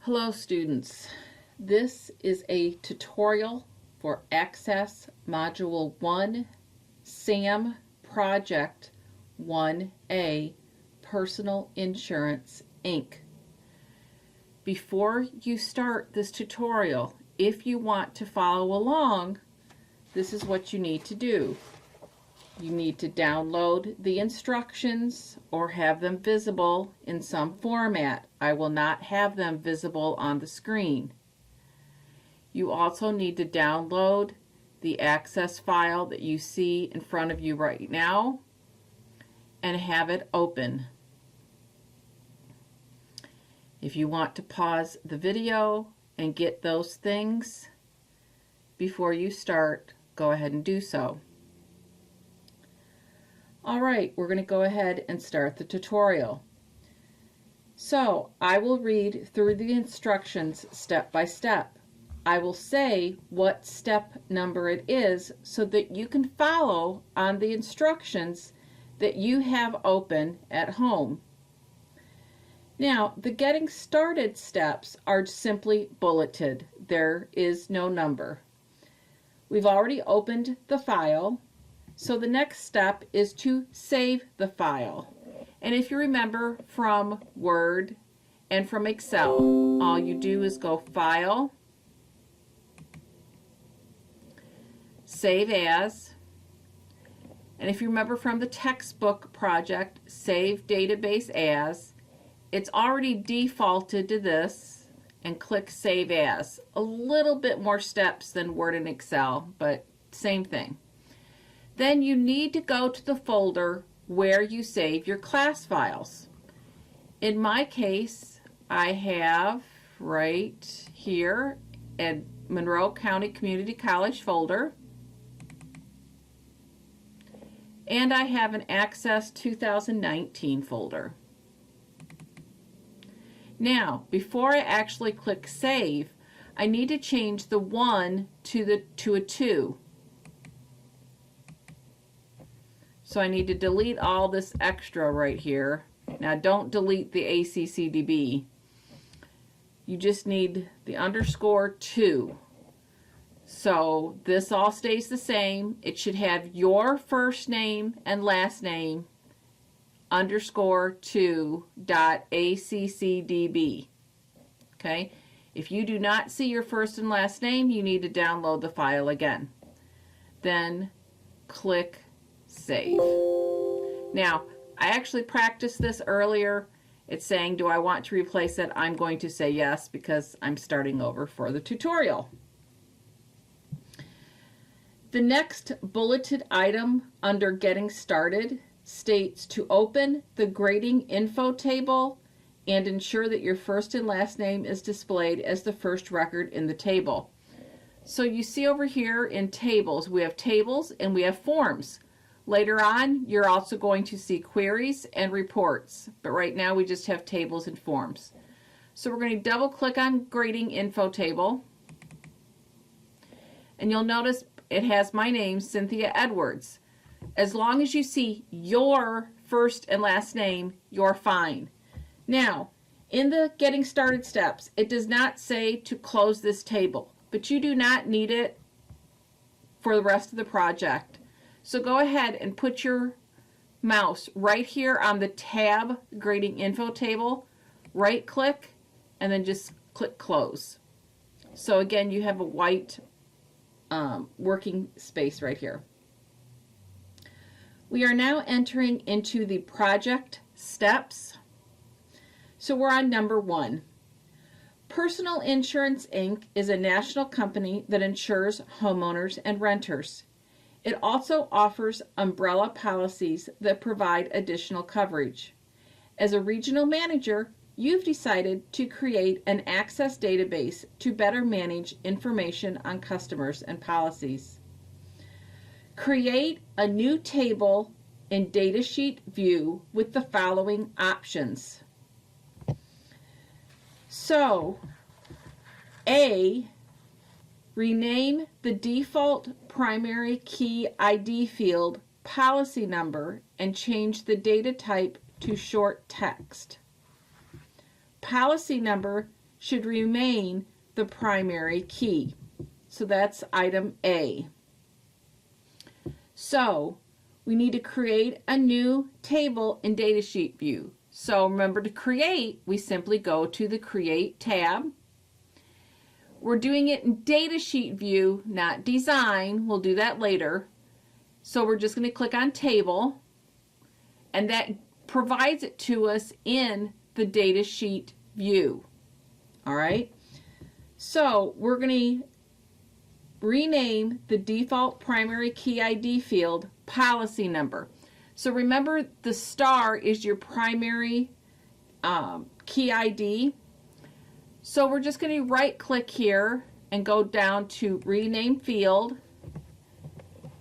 Hello students, this is a tutorial for Access Module 1 SAM Project 1A Personal Insurance Inc. Before you start this tutorial, if you want to follow along, this is what you need to do. You need to download the instructions or have them visible in some format. I will not have them visible on the screen. You also need to download the Access file that you see in front of you right now and have it open. If you want to pause the video and get those things before you start, go ahead and do so. Alright, we're going to go ahead and start the tutorial. So, I will read through the instructions step by step. I will say what step number it is so that you can follow on the instructions that you have open at home. Now, the getting started steps are simply bulleted. There is no number. We've already opened the file. So the next step is to save the file. And if you remember from Word and from Excel, all you do is go File, Save As, and if you remember from the textbook project, Save Database As, it's already defaulted to this, and click Save As. A little bit more steps than Word and Excel, but same thing. Then you need to go to the folder where you save your class files. In my case, I have right here a Monroe County Community College folder, and I have an Access 2019 folder. Now, before I actually click Save, I need to change the 1 to a 2. So I need to delete all this extra right here. Now don't delete the ACCDB. You just need the underscore 2. So this all stays the same. It should have your first name and last name underscore 2 dot ACCDB. Okay? If you do not see your first and last name, you need to download the file again. Then click Save. Now, I actually practiced this earlier. It's saying, do I want to replace it? I'm going to say yes because I'm starting over for the tutorial. The next bulleted item under Getting Started states to open the grading info table and ensure that your first and last name is displayed as the first record in the table. So you see over here in tables, we have tables and we have forms. Later on, you're also going to see queries and reports, but right now we just have tables and forms. So we're going to double click on Grading Info Table, and you'll notice it has my name, Cynthia Edwards. As long as you see your first and last name, you're fine. Now, in the Getting Started steps, it does not say to close this table, but you do not need it for the rest of the project. So go ahead and put your mouse right here on the tab Grading Info Table, right click, and then just click Close. So again, you have a white working space right here. We are now entering into the project steps. So we're on number 1. Personal Insurance Inc. is a national company that insures homeowners and renters. It also offers umbrella policies that provide additional coverage. As a regional manager, you've decided to create an Access database to better manage information on customers and policies. Create a new table in datasheet view with the following options. So, A, rename the default primary key ID field policy number and change the data type to short text. Policy number should remain the primary key. So that's item A. So we need to create a new table in datasheet view. So remember, to create, we simply go to the Create tab. We're doing it in datasheet view, not design. We'll do that later. So we're just going to click on Table, and that provides it to us in the datasheet view. All right. So we're going to rename the default primary key ID field policy number. So remember, the star is your primary key ID. So we're just going to right click here and go down to rename field,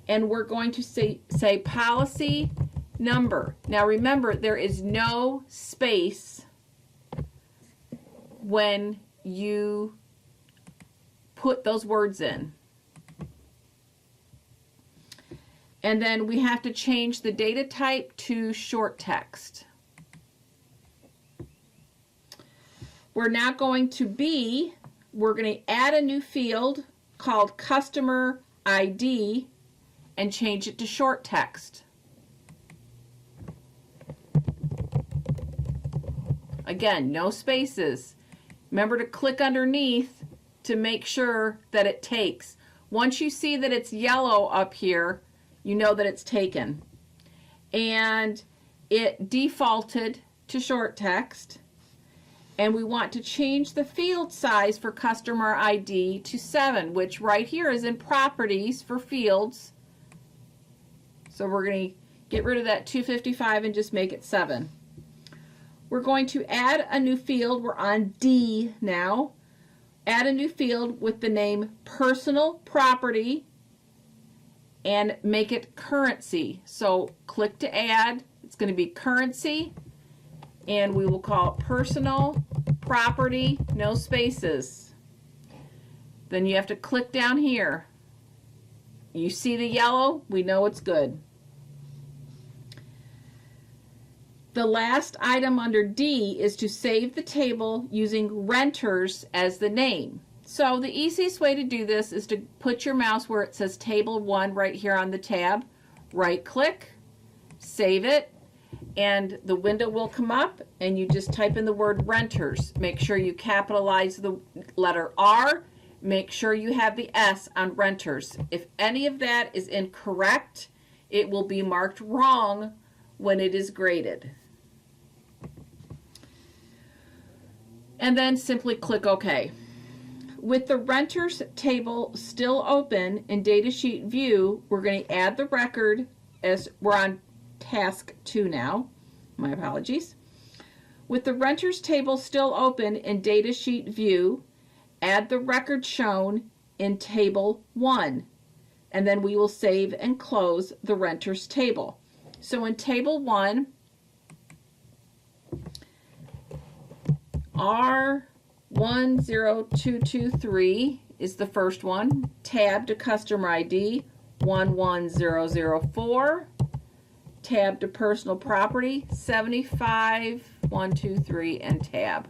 and we're going to say policy number. Now remember, there is no space when you put those words in. And then we have to change the data type to short text. We're now going to add a new field called customer ID and change it to short text. Again, no spaces. Remember to click underneath to make sure that it takes. Once you see that it's yellow up here, you know that it's taken. And it defaulted to short text. And we want to change the field size for customer ID to 7, which right here is in properties for fields. So we're going to get rid of that 255 and just make it 7. We're going to add a new field. We're on D now. Add a new field with the name personal property and make it currency. So click to add. It's going to be currency, and we will call it personal property, no spaces. Then you have to click down here. You see the yellow? We know it's good. The last item under D is to save the table using renters as the name. So the easiest way to do this is to put your mouse where it says Table 1 right here on the tab. Right click, save it, and the window will come up, and you just type in the word renters. Make sure you capitalize the letter R. Make sure you have the S on renters. If any of that is incorrect, it will be marked wrong when it is graded. And then simply click OK. With the renters table still open in datasheet view, we're going to add the record, as we're on task 2 now. My apologies. With the renters table still open in datasheet view, add the record shown in table 1, and then we will save and close the renters table. So in table 1, R10223 is the first one. Tab to customer ID 11004. Tab to personal property 75123, and tab.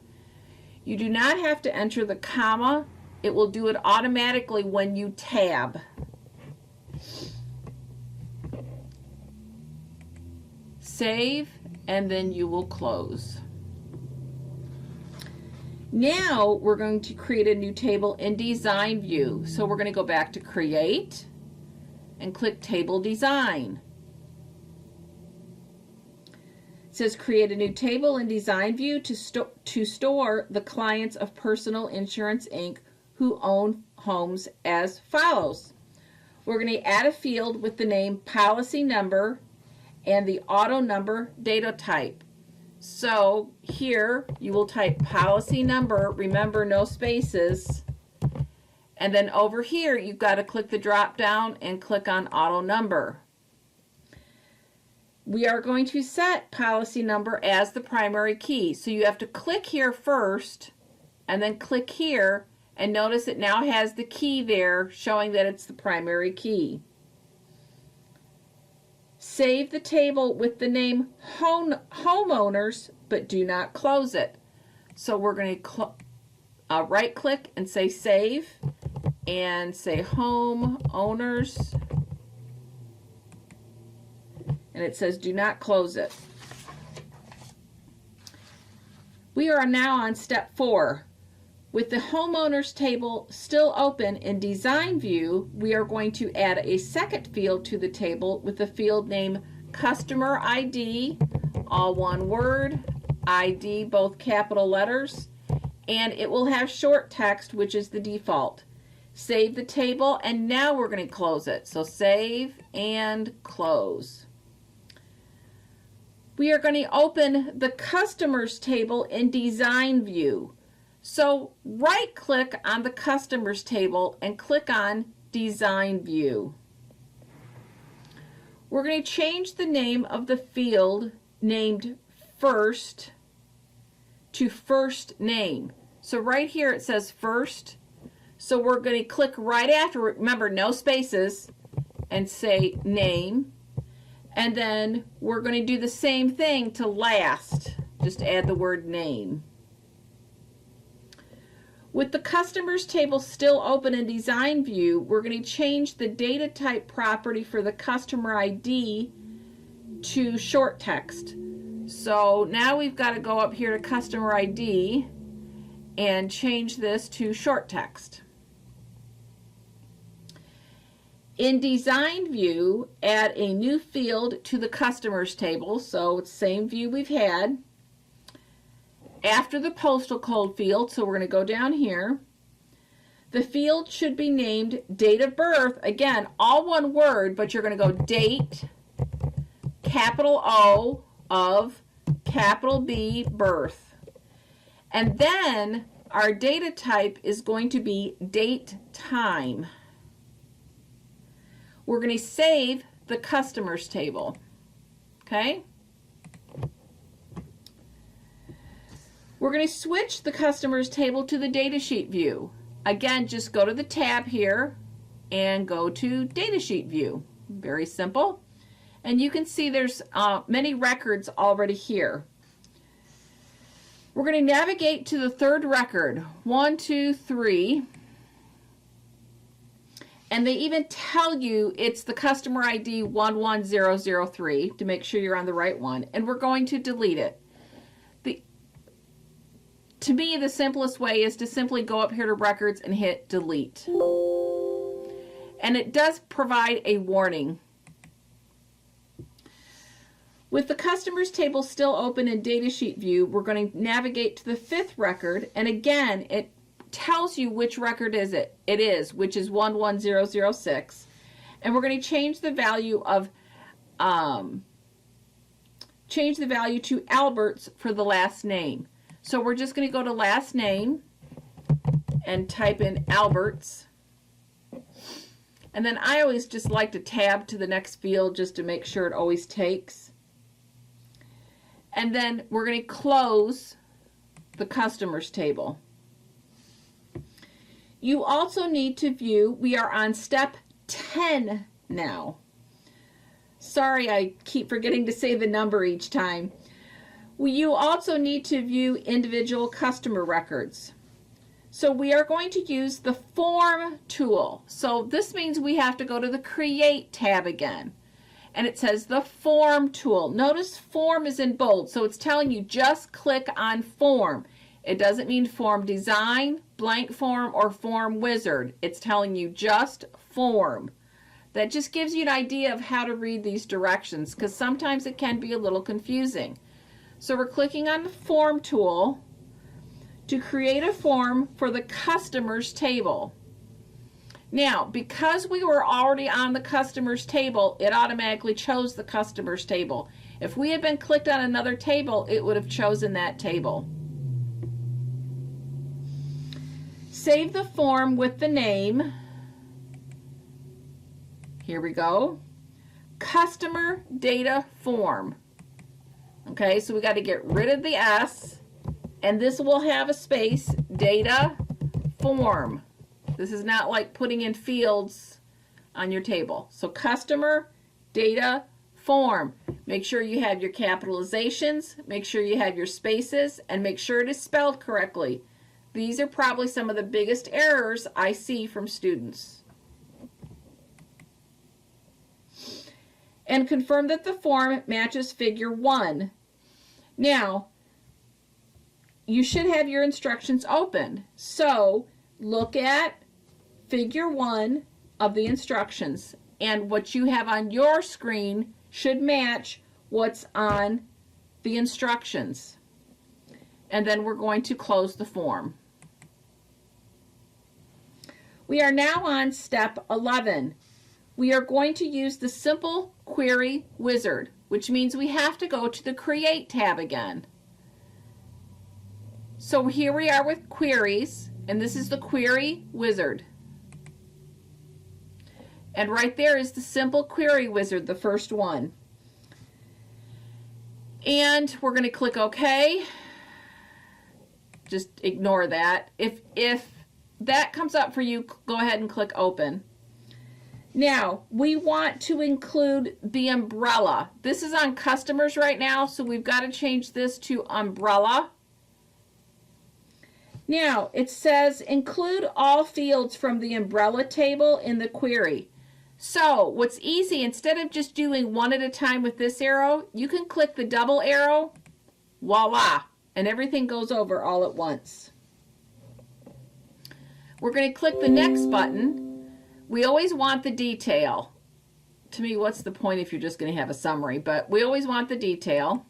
You do not have to enter the comma. It will do it automatically when you tab. Save, and then you will close. Now we're going to create a new table in design view. So we're going to go back to create and click table design. It says create a new table in design view to store the clients of Personal Insurance Inc. who own homes as follows. We're going to add a field with the name policy number and the auto number data type. So here you will type policy number, remember no spaces, and then over here you've got to click the drop down and click on auto number. We are going to set policy number as the primary key. So you have to click here first and then click here, and notice it now has the key there showing that it's the primary key. Save the table with the name homeowners, but do not close it. So we're going to right click and say save and say home owners, and it says do not close it. We are now on step 4. With the homeowners table still open in design view, we are going to add a second field to the table with the field name customer ID, all one word, ID both capital letters, and it will have short text, which is the default. Save the table, and now we're going to close it. So save and close. We are going to open the customers table in design view. So right click on the customers table and click on design view. We're going to change the name of the field named first to first name. So right here it says first. So we're going to click right after, remember no spaces, and say name. And then we're going to do the same thing to last. Just add the word name. With the customers table still open in design view, we're going to change the data type property for the customer ID to short text. So now we've got to go up here to customer ID and change this to short text. In design view, add a new field to the customers table, so it's the same view we've had. After the postal code field, so we're going to go down here. The field should be named date of birth. Again, all one word, but you're going to go date, capital O of capital B, birth. And then our data type is going to be date time. We're going to save the customers table. Okay? We're going to switch the customers table to the datasheet view. Again, just go to the tab here and go to datasheet view. Very simple. And you can see there's many records already here. We're going to navigate to the third record, 1, 2, 3. And they even tell you it's the customer ID 11003 to make sure you're on the right one. And we're going to delete it. To me, the simplest way is to simply go up here to records and hit delete. And it does provide a warning. With the customers table still open in datasheet view, we're going to navigate to the 5th record. And again, it tells you which record it is, which is 11006, and we're going to change the value of to Alberts for the last name. So we're just going to go to last name and type in Alberts, and then I always just like to tab to the next field just to make sure it always takes. And then we're going to close the customers table. You also need to view, we are on step 10 now. Sorry, I keep forgetting to say the number each time. You also need to view individual customer records. So we are going to use the form tool. So this means we have to go to the create tab again. And it says the form tool. Notice form is in bold, so it's telling you just click on form. It doesn't mean form design, blank form, or form wizard. It's telling you just form. That just gives you an idea of how to read these directions, because sometimes it can be a little confusing. So we're clicking on the form tool to create a form for the customers table. Now, because we were already on the customers table, it automatically chose the customers table. If we had been clicked on another table, it would have chosen that table. Save the form with the name. Here we go. Customer data form. Okay, so we got to get rid of the S, and this will have a space, data form. This is not like putting in fields on your table. So customer data form. Make sure you have your capitalizations, make sure you have your spaces, and make sure it is spelled correctly. These are probably some of the biggest errors I see from students. And confirm that the form matches figure 1. Now, you should have your instructions open. So look at figure 1 of the instructions, and what you have on your screen should match what's on the instructions. And then we're going to close the form. We are now on step 11. We are going to use the Simple Query Wizard, which means we have to go to the Create tab again. So here we are with queries, and this is the Query Wizard. And right there is the Simple Query Wizard, the first one. And we're going to click OK. Just ignore that. If that comes up for you, go ahead and click Open. Now, we want to include the umbrella. This is on customers right now, so we've got to change this to umbrella. Now, it says include all fields from the umbrella table in the query. So, what's easy, instead of just doing one at a time with this arrow, you can click the double arrow, voila, and everything goes over all at once. We're going to click the next button. We always want the detail. To me, what's the point if you're just going to have a summary? But we always want the detail.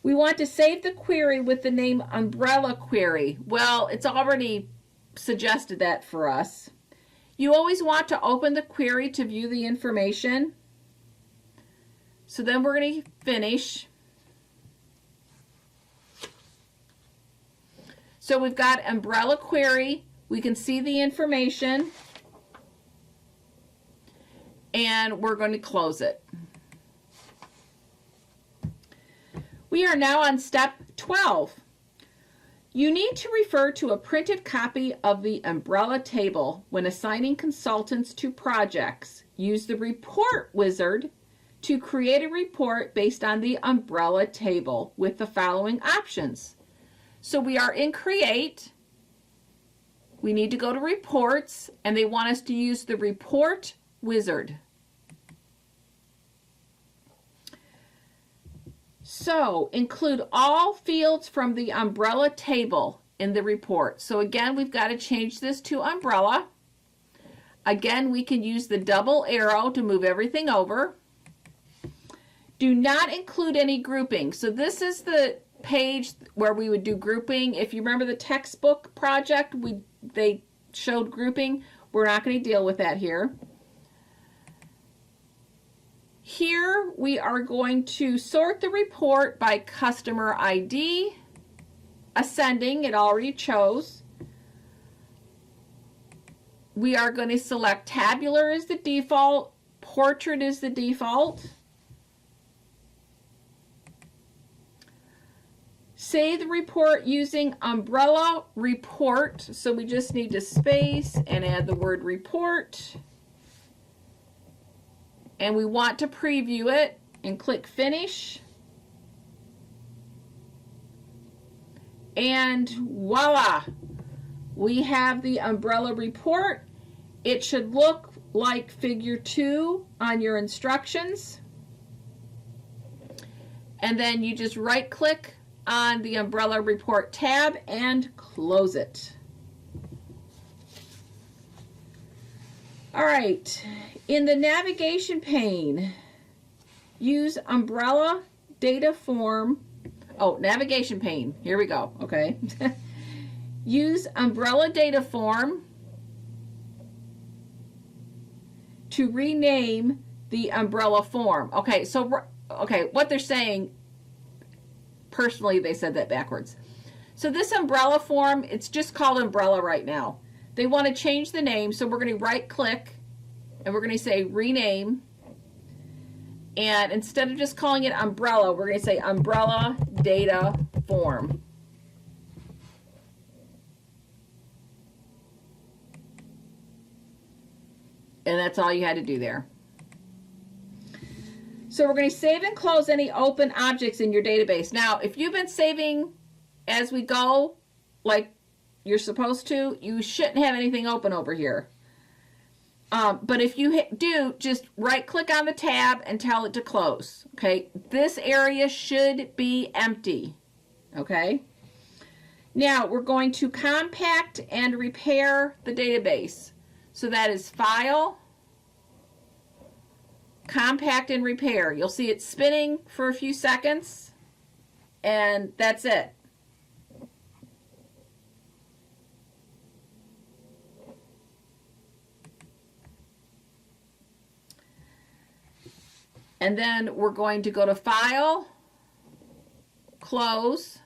We want to save the query with the name Umbrella Query. Well, it's already suggested that for us. You always want to open the query to view the information. So then we're going to finish. So we've got Umbrella Query. We can see the information, and we're going to close it. We are now on step 12. You need to refer to a printed copy of the umbrella table when assigning consultants to projects. Use the Report Wizard to create a report based on the umbrella table with the following options. So we are in Create. We need to go to Reports, and they want us to use the Report Wizard. So, include all fields from the umbrella table in the report. So again, we've got to change this to umbrella. Again, we can use the double arrow to move everything over. Do not include any grouping. So this is the page where we would do grouping. If you remember the textbook project, they showed grouping. We're not going to deal with that here. Here we are going to sort the report by customer ID, ascending, it already chose. We are going to select tabular as the default, portrait is the default. Save the report using umbrella report. So we just need to space and add the word report. And we want to preview it and click finish. And voila, we have the umbrella report. It should look like figure 2 on your instructions. And then you just right click on the umbrella report tab and close it. All right, in the navigation pane, use umbrella data form. Oh, navigation pane, here we go, okay. Use umbrella data form to rename the umbrella form. Okay, so, what they're saying, personally, they said that backwards. So this umbrella form, it's just called umbrella right now. They want to change the name, so we're going to right click and we're going to say rename. And instead of just calling it umbrella, we're going to say umbrella data form. And that's all you had to do there. So we're going to save and close any open objects in your database. Now, if you've been saving as we go, like you're supposed to, you shouldn't have anything open over here. But if you do, just right click on the tab and tell it to close. Okay, this area should be empty. Okay, now we're going to compact and repair the database. So that is File, Compact and Repair. You'll see it spinning for a few seconds, and that's it. And then we're going to go to File, Close,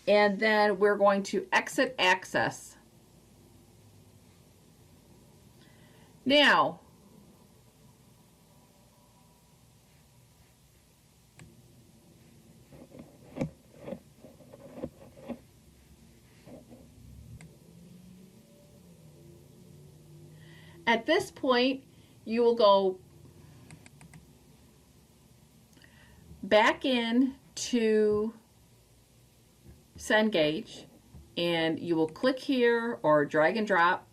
and then we're going to Exit Access. Now, at this point, you will go back in to Cengage, and you will click here or drag and drop.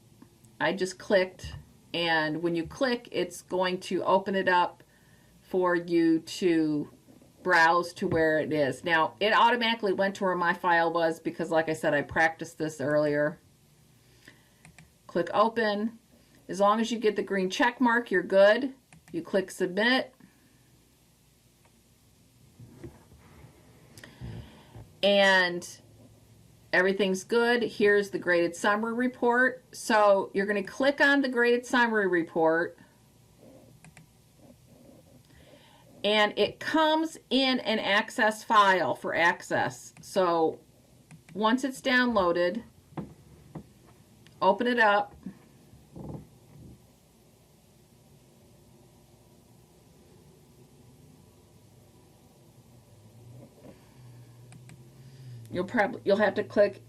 I just clicked, and when you click, it's going to open it up for you to browse to where it is. Now, it automatically went to where my file was because, like I said, I practiced this earlier. Click Open. As long as you get the green check mark, you're good. You click Submit. And everything's good. Here's the graded summary report. So you're going to click on the graded summary report, and it comes in an Access file for access. So once it's downloaded, open it up. You'll have to click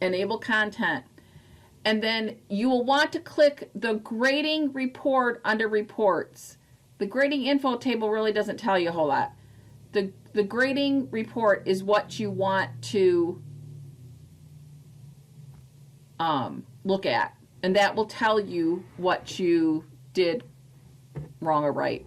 Enable Content, and then you will want to click the grading report under Reports. The grading info table really doesn't tell you a whole lot. The grading report is what you want to look at, and that will tell you what you did wrong or right.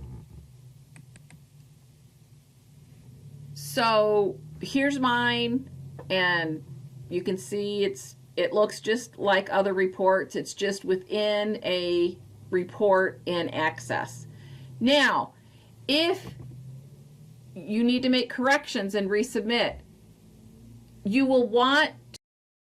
So here's mine. And you can see it looks just like other reports. It's just within a report in Access. Now, if you need to make corrections and resubmit, you will want